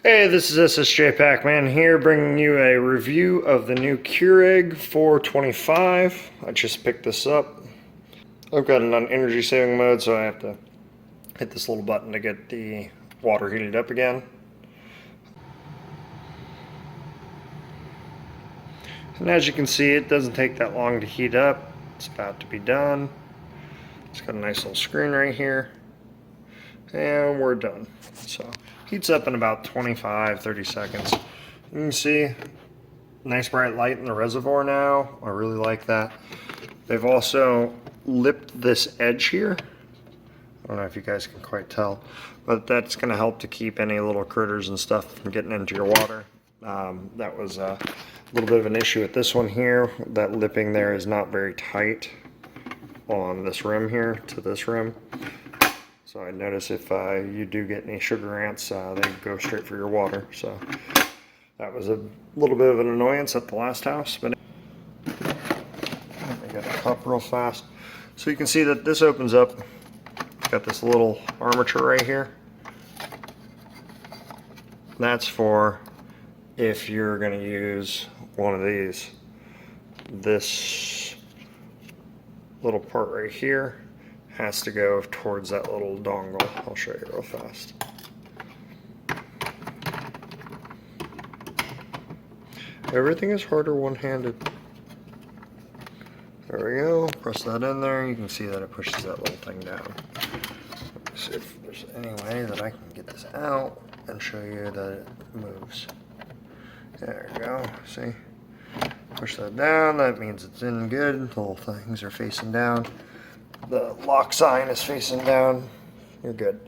Hey, this is ssjpacman here, bringing you a review of the new Keurig 425. I just picked this up. I've got it on energy saving mode, so I have to hit this little button to get the water heated up again. And as you can see, it doesn't take that long to heat up. It's about to be done. It's got a nice little screen right here. And we're done. So, heats up in about 25-30 seconds. You can see nice bright light in the reservoir now. I really like that. They've also lipped this edge here. I don't know if you guys can quite tell, but that's going to help to keep any little critters and stuff from getting into your water. That was a little bit of an issue with this one here. That lipping there is not very tight on this rim here to this rim. So I notice if you do get any sugar ants, they go straight for your water. So that was a little bit of an annoyance at the last house. But let me get a cup real fast. So you can see that this opens up. It's got this little armature right here. That's for if you're going to use one of these. This little part right here has to go towards that little dongle. I'll show you real fast. Everything is harder one-handed. There we go. Press that in there. You can see that it pushes that little thing down. Let me see if there's any way that I can get this out and show you that it moves. There we go. See? Push that down. That means it's in good. The little things are facing down. The lock sign is facing down. You're good.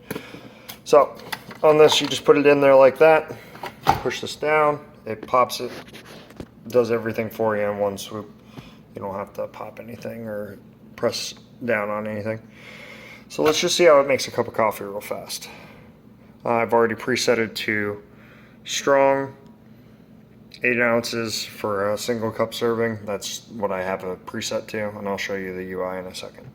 So on this, you just put it in there like that. Push this down. It pops it. Does everything for you in one swoop. You don't have to pop anything or press down on anything. So let's just see how it makes a cup of coffee real fast. I've already preset it to strong, 8 ounces for a single cup serving. That's what I have a preset to, and I'll show you the UI in a second.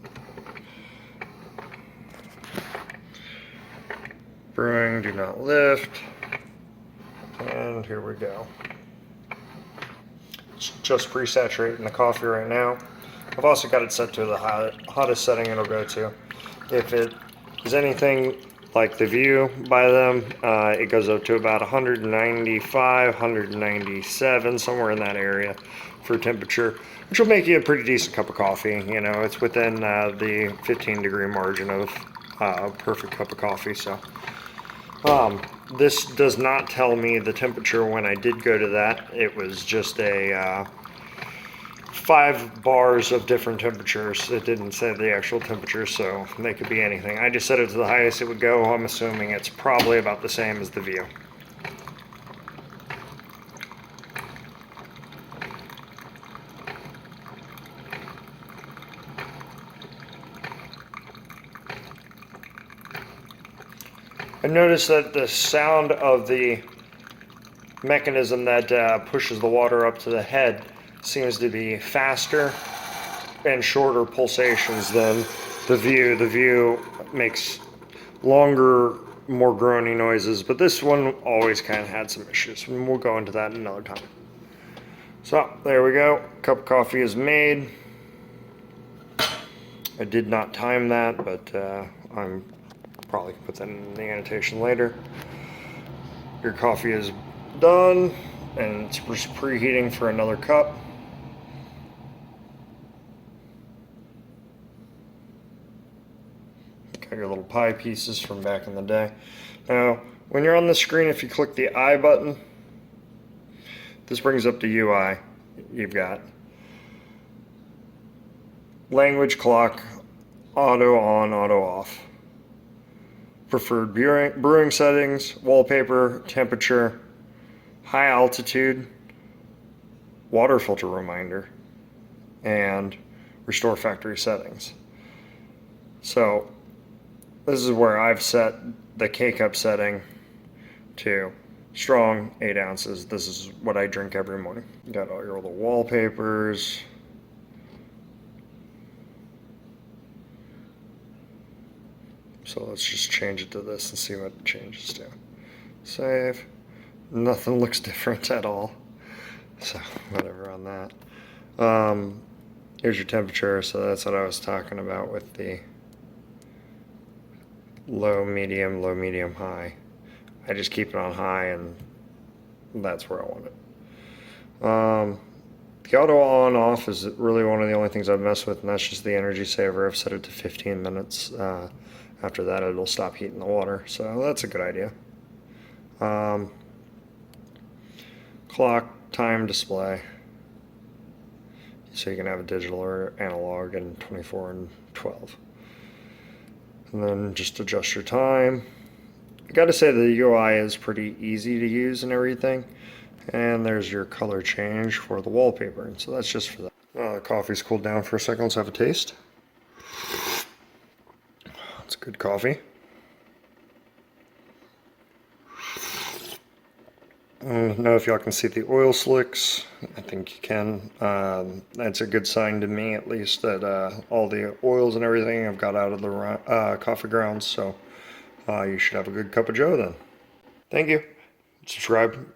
Brewing, do not lift. And here we go. It's just pre-saturating the coffee right now. I've also got it set to the hottest setting it'll go to. If it is anything like the View by them, it goes up to about 195, 197, somewhere in that area for temperature, which will make you a pretty decent cup of coffee. You know, it's within the 15-degree margin of a perfect cup of coffee. So this does not tell me the temperature when I did go to that. It was just a 5 bars of different temperatures. It didn't say the actual temperature, so they could be anything. I just set it to the highest it would go. I'm assuming it's probably about the same as the View. I noticed that the sound of the mechanism that pushes the water up to the head seems to be faster and shorter pulsations than the View. The View makes longer, more groany noises, but this one always kind of had some issues, and we'll go into that another time. So there we go. Cup of coffee is made. I did not time that, but I'm probably put that in the annotation later. Your coffee is done, and it's preheating for another cup. Got your little pie pieces from back in the day. Now, when you're on the screen, if you click the I button, this brings up the UI. You've got language, clock, auto on, auto off. Preferred brewing settings, wallpaper, temperature, high altitude, water filter reminder, and restore factory settings. So this is where I've set the K-Cup setting to strong, 8 ounces. This is what I drink every morning. You got all your little wallpapers. So let's just change it to this and see what it changes to. Save. Nothing looks different at all. So whatever on that. Here's your temperature. So that's what I was talking about with the low, medium, high. I just keep it on high, and that's where I want it. The auto on off is really one of the only things I've messed with, and that's just the energy saver. I've set it to 15 minutes. After that, it'll stop heating the water, so that's a good idea. Clock, time display. So you can have a digital or analog in 24 and 12. And then just adjust your time. I gotta say the UI is pretty easy to use and everything. And there's your color change for the wallpaper. And so that's just for that. The coffee's cooled down for a second. Let's have a taste. It's good coffee. I don't know if y'all can see the oil slicks. I think you can. That's a good sign to me, at least, that all the oils and everything have got out of the coffee grounds. So you should have a good cup of joe then. Thank you. Subscribe.